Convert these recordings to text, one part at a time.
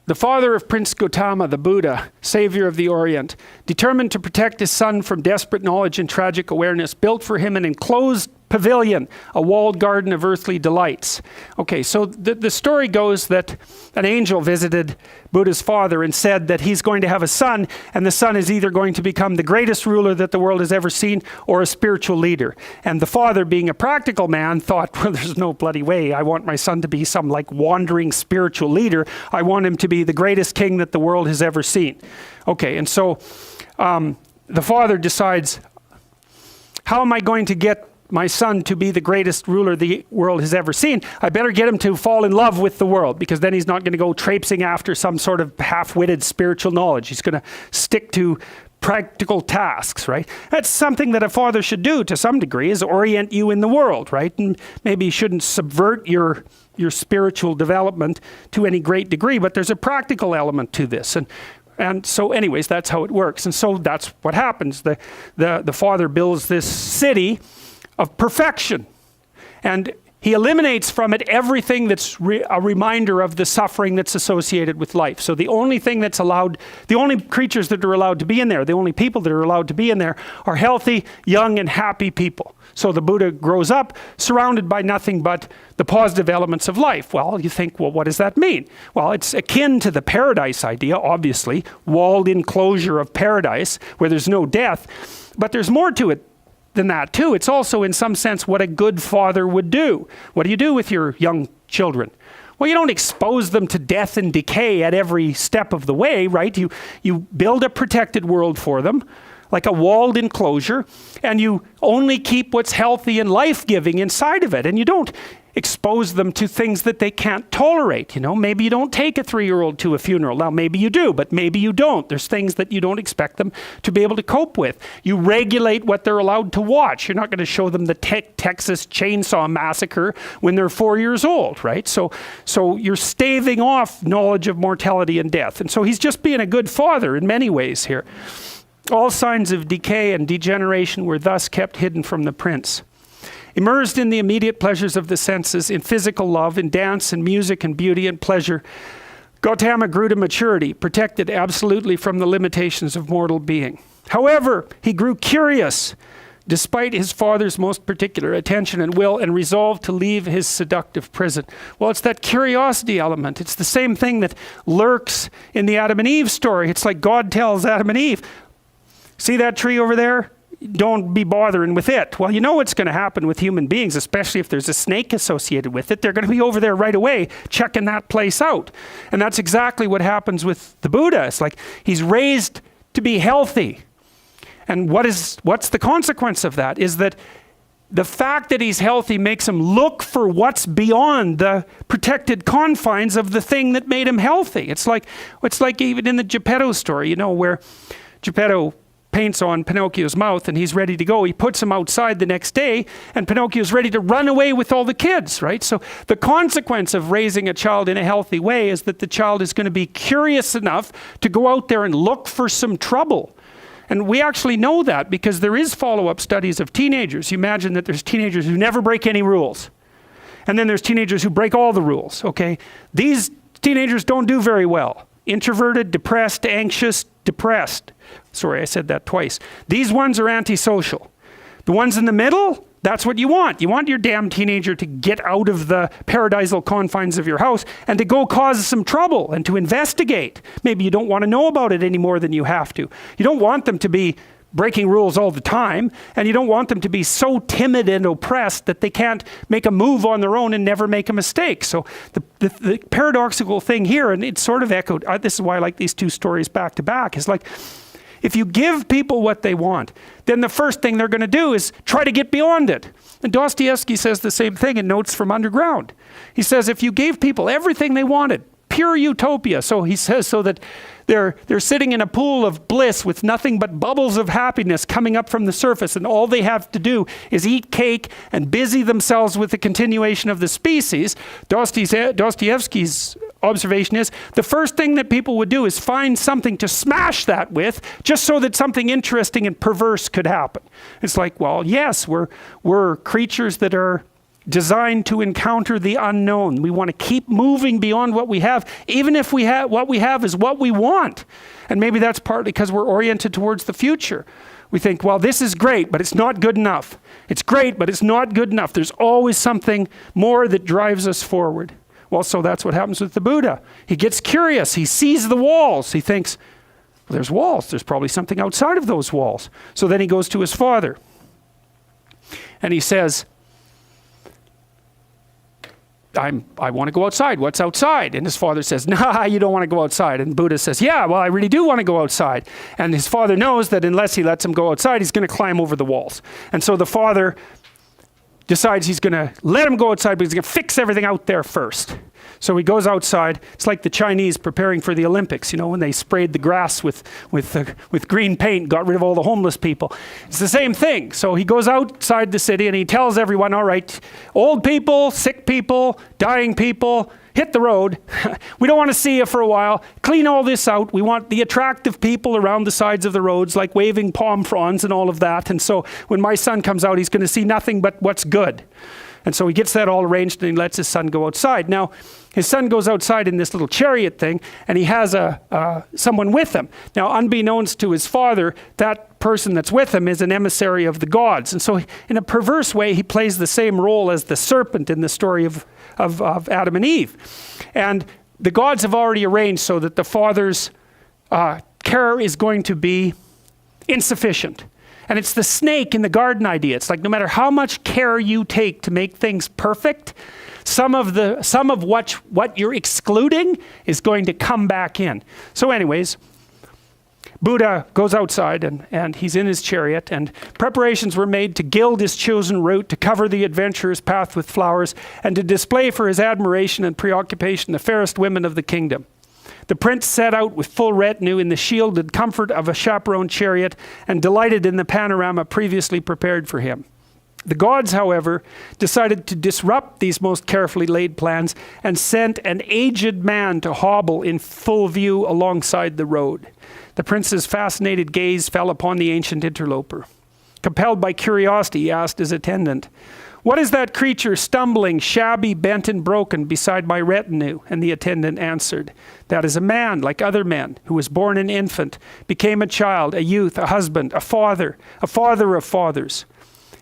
The father of Prince Gautama, the Buddha, savior of the Orient, determined to protect his son from desperate knowledge and tragic awareness, built for him an enclosed pavilion, a walled garden of earthly delights. Okay, so the story goes that an angel visited Buddha's father and said that he's going to have a son, and the son is either going to become the greatest ruler that the world has ever seen or a spiritual leader. And the father, being a practical man, thought, well, there's no bloody way. I want my son to be some like wandering spiritual leader. I want him to be the greatest king that the world has ever seen. Okay, and so the father decides, how am I going to get my son to be the greatest ruler the world has ever seen? I better get him to fall in love with the world, because then he's not going to go traipsing after some sort of half-witted spiritual knowledge. He's going to stick to practical tasks, right? That's something that a father should do to some degree, is orient you in the world, right? And maybe you shouldn't subvert your spiritual development to any great degree, but there's a practical element to this. And so anyways, that's how it works. And so that's what happens. The father builds this city of perfection, and he eliminates from it everything that's a reminder of the suffering that's associated with life. So the only thing that's allowed, the only creatures that are allowed to be in there, the only people that are allowed to be in there are healthy, young, and happy people. So the Buddha grows up surrounded by nothing but the positive elements of life. Well, you think, well, what does that mean? Well, it's akin to the paradise idea, obviously, walled enclosure of paradise where there's no death, but there's more to it than that too. It's also in some sense what a good father would do. What do you do with your young children? Well, you don't expose them to death and decay at every step of the way, right? You build a protected world for them, like a walled enclosure, and you only keep what's healthy and life-giving inside of it, and you don't expose them to things that they can't tolerate. You know, maybe you don't take a 3-year-old to a funeral. Now, maybe you do, but maybe you don't. There's things that you don't expect them to be able to cope with. You regulate what they're allowed to watch. You're not going to show them the Texas Chainsaw Massacre when they're 4 years old, right? So you're staving off knowledge of mortality and death. And so he's just being a good father in many ways here. All signs of decay and degeneration were thus kept hidden from the prince. Immersed in the immediate pleasures of the senses, in physical love, in dance and music and beauty and pleasure, Gautama grew to maturity, protected absolutely from the limitations of mortal being. However, he grew curious, despite his father's most particular attention and will, and resolved to leave his seductive prison. Well, it's that curiosity element. It's the same thing that lurks in the Adam and Eve story. It's like God tells Adam and Eve, see that tree over there? Don't be bothering with it. Well, you know what's going to happen with human beings, especially if there's a snake associated with it. They're going to be over there right away checking that place out. And that's exactly what happens with the Buddha. It's like he's raised to be healthy. And what's the consequence of that is that the fact that he's healthy makes him look for what's beyond the protected confines of the thing that made him healthy. It's like even in the Geppetto story, you know, where Geppetto paints on Pinocchio's mouth and he's ready to go. He puts him outside the next day and Pinocchio's ready to run away with all the kids, right? So the consequence of raising a child in a healthy way is that the child is going to be curious enough to go out there and look for some trouble. And we actually know that because there is follow-up studies of teenagers. You imagine that there's teenagers who never break any rules. And then there's teenagers who break all the rules, okay? These teenagers don't do very well. Introverted, depressed, anxious, depressed. Sorry, I said that twice. These ones are antisocial. The ones in the middle, that's what you want. You want your damn teenager to get out of the paradisal confines of your house and to go cause some trouble and to investigate. Maybe you don't want to know about it any more than you have to. You don't want them to be breaking rules all the time, and you don't want them to be so timid and oppressed that they can't make a move on their own and never make a mistake. So the paradoxical thing here, and it's sort of echoed, this is why I like these two stories back to back, is like, if you give people what they want, then the first thing they're going to do is try to get beyond it. And Dostoevsky says the same thing in Notes from Underground. He says if you gave people everything they wanted, pure utopia, so he says, so that they're sitting in a pool of bliss with nothing but bubbles of happiness coming up from the surface, and all they have to do is eat cake and busy themselves with the continuation of the species. Dostoevsky's observation is the first thing that people would do is find something to smash that with, just so that something interesting and perverse could happen. It's like, well, yes, we're creatures that are designed to encounter the unknown. We want to keep moving beyond what we have, even if what we have is what we want. And maybe that's partly because we're oriented towards the future. We think, well, this is great, but it's not good enough. It's great, but it's not good enough. There's always something more that drives us forward. Well, so that's what happens with the Buddha. He gets curious. He sees the walls. He thinks, well, there's walls. There's probably something outside of those walls. So then he goes to his father. And he says, I want to go outside. What's outside? And his father says, nah, you don't want to go outside. And Buddha says, yeah, well, I really do want to go outside. And his father knows that unless he lets him go outside, he's going to climb over the walls. And so the father decides he's going to let him go outside, but he's going to fix everything out there first. So he goes outside. It's like the Chinese preparing for the Olympics, you know, when they sprayed the grass with green paint, got rid of all the homeless people. It's the same thing. So he goes outside the city and he tells everyone, all right, old people, sick people, dying people, hit the road. We don't want to see you for a while. Clean all this out. We want the attractive people around the sides of the roads, like waving palm fronds and all of that. And so when my son comes out, he's going to see nothing but what's good. And so he gets that all arranged and he lets his son go outside. Now, his son goes outside in this little chariot thing and he has someone with him. Now, unbeknownst to his father, that person that's with him is an emissary of the gods. And so in a perverse way, he plays the same role as the serpent in the story of Adam and Eve. And the gods have already arranged so that the father's care is going to be insufficient. And it's the snake in the garden idea. It's like no matter how much care you take to make things perfect, some of what you're excluding is going to come back in. So anyways, Buddha goes outside and he's in his chariot, and preparations were made to gild his chosen route, to cover the adventurer's path with flowers, and to display for his admiration and preoccupation the fairest women of the kingdom. The prince set out with full retinue in the shielded comfort of a chaperoned chariot and delighted in the panorama previously prepared for him. The gods, however, decided to disrupt these most carefully laid plans and sent an aged man to hobble in full view alongside the road. The prince's fascinated gaze fell upon the ancient interloper. Compelled by curiosity, he asked his attendant, "What is that creature stumbling, shabby, bent and broken beside my retinue?" And the attendant answered, "That is a man like other men, who was born an infant, became a child, a youth, a husband, a father of fathers.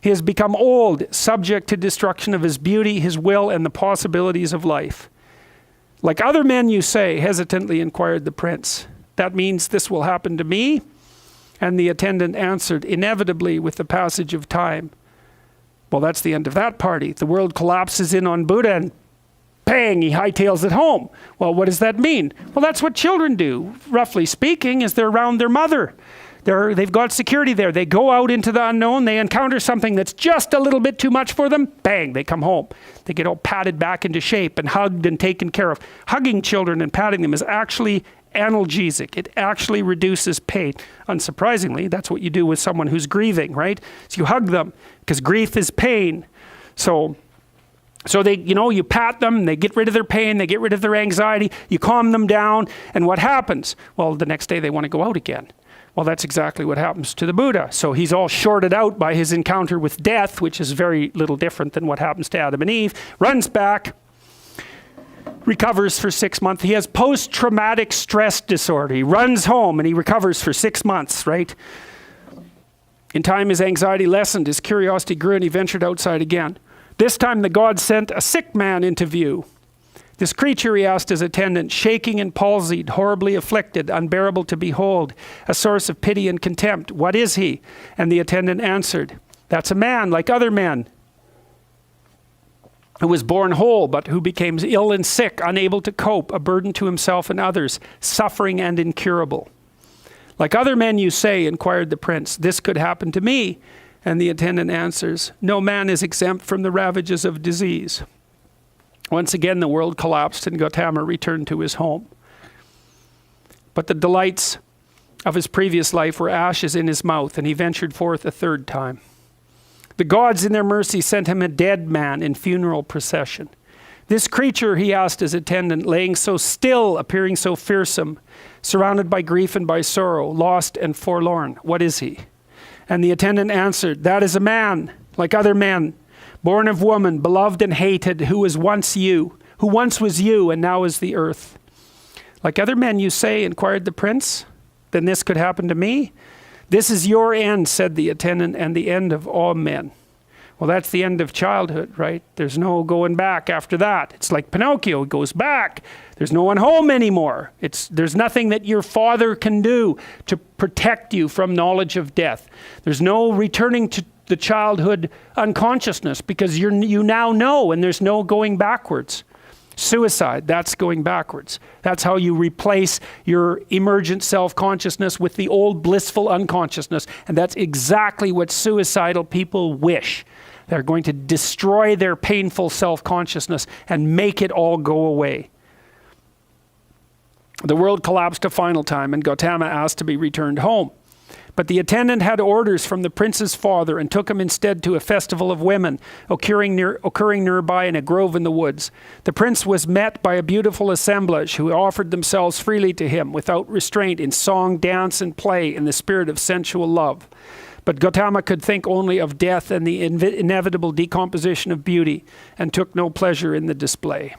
He has become old, subject to destruction of his beauty, his will, and the possibilities of life." "Like other men, you say?" hesitantly inquired the prince. "That means this will happen to me?" And the attendant answered, "Inevitably with the passage of time." Well, that's the end of that party. The world collapses in on Buddha and bang, he hightails it home. Well, what does that mean? Well, that's what children do, roughly speaking, is they're around their mother. They've got security there. They go out into the unknown. They encounter something that's just a little bit too much for them. Bang, they come home. They get all patted back into shape and hugged and taken care of. Hugging children and patting them is actually analgesic. It actually reduces pain. Unsurprisingly, that's what you do with someone who's grieving, right? So you hug them because grief is pain. So they, you pat them, they get rid of their pain, they get rid of their anxiety, you calm them down, and what happens? Well, the next day they want to go out again. Well, that's exactly what happens to the Buddha. So he's all shorted out by his encounter with death, which is very little different than what happens to Adam and Eve, runs back, recovers for 6 months. He has post-traumatic stress disorder. He runs home and he recovers for 6 months, right? In time, his anxiety lessened, his curiosity grew, and he ventured outside again. This time, the god sent a sick man into view. "This creature," he asked his attendant, "shaking and palsied, horribly afflicted, unbearable to behold, a source of pity and contempt. What is he?" And the attendant answered, "That's a man like other men, who was born whole, but who became ill and sick, unable to cope, a burden to himself and others, suffering and incurable." "Like other men, you say?" inquired the prince. "This could happen to me." And the attendant answers, "No man is exempt from the ravages of disease." Once again, the world collapsed and Gautama returned to his home. But the delights of his previous life were ashes in his mouth, and he ventured forth a third time. The gods in their mercy sent him a dead man in funeral procession. "This creature," he asked his attendant, "laying so still, appearing so fearsome, surrounded by grief and by sorrow, lost and forlorn, what is he?" And the attendant answered, "That is a man, like other men, born of woman, beloved and hated, who once was you and now is the earth. Like other men, you say, inquired the prince, then this could happen to me? This is your end, said the attendant, and the end of all men. Well, that's the end of childhood, right? There's no going back after that. It's like Pinocchio, it goes back. There's no one home anymore. There's nothing that your father can do to protect you from knowledge of death. There's no returning to the childhood unconsciousness because you now know, and there's no going backwards. Suicide, that's going backwards. That's how you replace your emergent self-consciousness with the old blissful unconsciousness. And that's exactly what suicidal people wish. They're going to destroy their painful self-consciousness and make it all go away. The world collapsed a final time, and Gautama asked to be returned home. But the attendant had orders from the prince's father and took him instead to a festival of women occurring nearby in a grove in the woods. The prince was met by a beautiful assemblage who offered themselves freely to him without restraint in song, dance, and play in the spirit of sensual love. But Gautama could think only of death and the inevitable decomposition of beauty and took no pleasure in the display.